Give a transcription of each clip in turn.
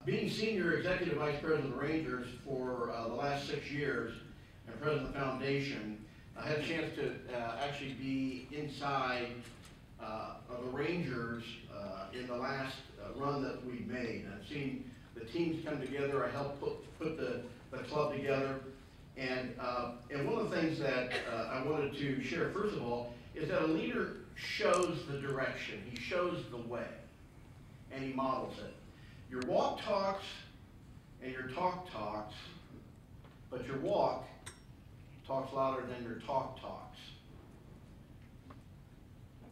Being Senior Executive Vice President of the Rangers for the last 6 years and President of the Foundation, I had a chance to actually be inside of the Rangers in the last run that we've made. And I've seen the teams come together. I helped put the club together. And one of the things that I wanted to share, first of all, is that a leader shows the direction. He shows the way, and he models it. Your walk talks and your talk talks, but your walk talks louder than your talk talks.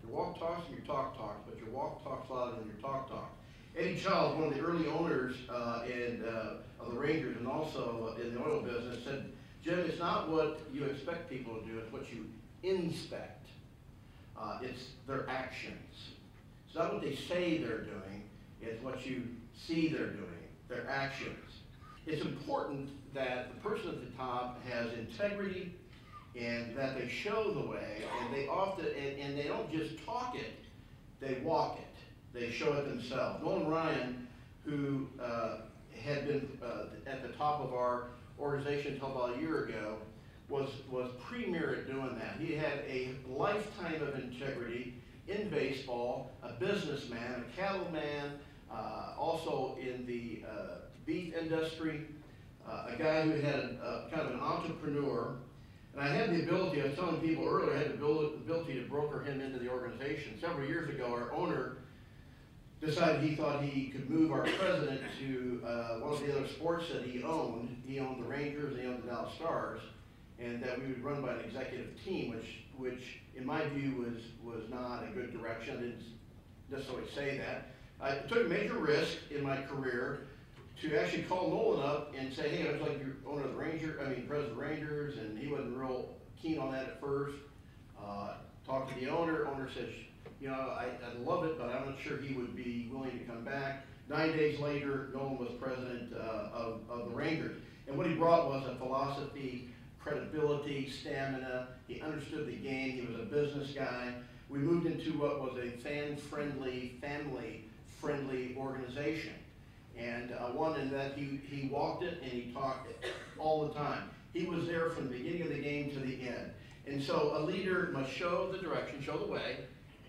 Your walk talks and your talk talks, but your walk talks louder than your talk talks. Eddie Childs, one of the early owners of the Rangers and also in the oil business, said, Jim, it's not what you expect people to do, it's what you inspect. It's their actions. It's not what they say they're doing, it's what you see they're doing, their actions. It's important that the person at the top has integrity and that they show the way, and they often, and they don't just talk it, they walk it. They show it themselves. Nolan Ryan, who had been at the top of our organization until about a year ago, was premier at doing that. He had a lifetime of integrity in baseball, a businessman, a cattleman, also in the beef industry, a guy who had kind of an entrepreneur. And I had the ability, I was telling people earlier, I had the ability to broker him into the organization. Several years ago, our owner decided he thought he could move our president to one of the other sports that he owned. He owned the Rangers, and he owned the Dallas Stars, and that we would run by an executive team, which in my view was not a good direction. I didn't necessarily say that. I took a major risk in my career to actually call Nolan up and say, hey, I was like your owner of the Rangers, president of the Rangers, and he wasn't real keen on that at first. Talked to the owner. Owner says, you know, I'd love it, but I'm not sure he would be willing to come back. 9 days later, Nolan was president of the Rangers. And what he brought was a philosophy, credibility, stamina. He understood the game. He was a business guy. We moved into what was a fan-friendly, family-friendly organization. And one in that he walked it and he talked it all the time. He was there from the beginning of the game to the end. And so a leader must show the direction, show the way,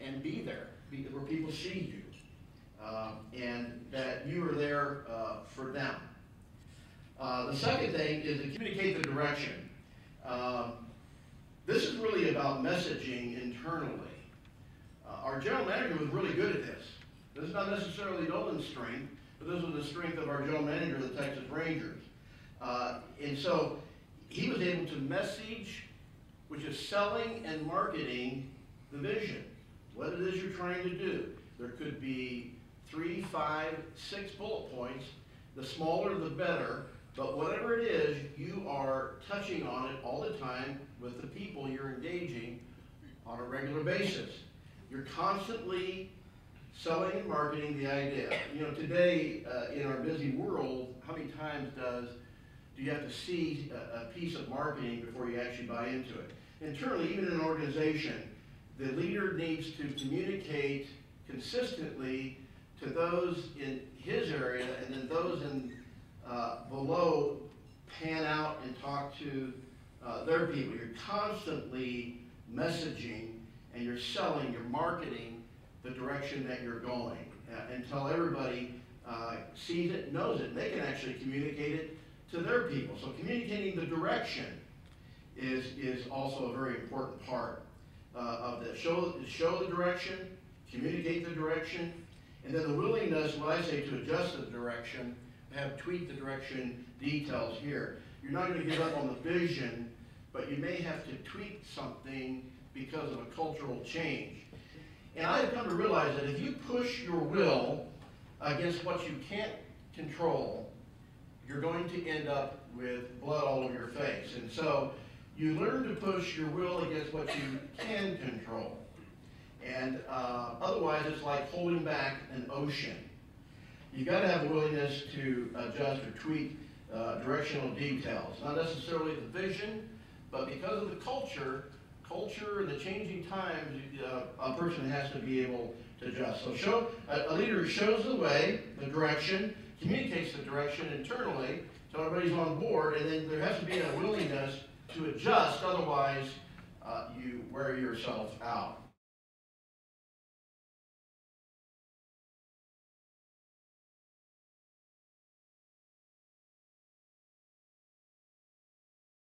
and be there, where people see you, and that you are there for them. The second thing is to communicate the direction. This is really about messaging internally. Our general manager was really good at this. This is not necessarily Nolan's strength, but this was the strength of our general manager of the Texas Rangers. And so he was able to message, which is selling and marketing the vision. What it is you're trying to do. There could be 3, 5, 6 bullet points. The smaller the better, but whatever it is, you are touching on it all the time with the people you're engaging on a regular basis. You're constantly selling and marketing the idea. You know, today in our busy world, how many times do you have to see a piece of marketing before you actually buy into it? Internally, even in an organization, the leader needs to communicate consistently to those in his area, and then those in below pan out and talk to their people. You're constantly messaging, and you're selling, you're marketing the direction that you're going until everybody sees it, knows it, and they can actually communicate it to their people. So communicating the direction is also a very important part of this. Show the direction, communicate the direction, and then the willingness, what I say, to adjust the direction, have tweak the direction details here. You're not going to give up on the vision, but you may have to tweak something because of a cultural change. And I've come to realize that if you push your will against what you can't control, you're going to end up with blood all over your face. And so you learn to push your will against what you can control. And otherwise, it's like holding back an ocean. You've got to have a willingness to adjust or tweak directional details. Not necessarily the vision, but because of the culture and the changing times, a person has to be able to adjust. So a leader shows the way, the direction, communicates the direction internally, so everybody's on board, and then there has to be a willingness to adjust, otherwise you wear yourself out.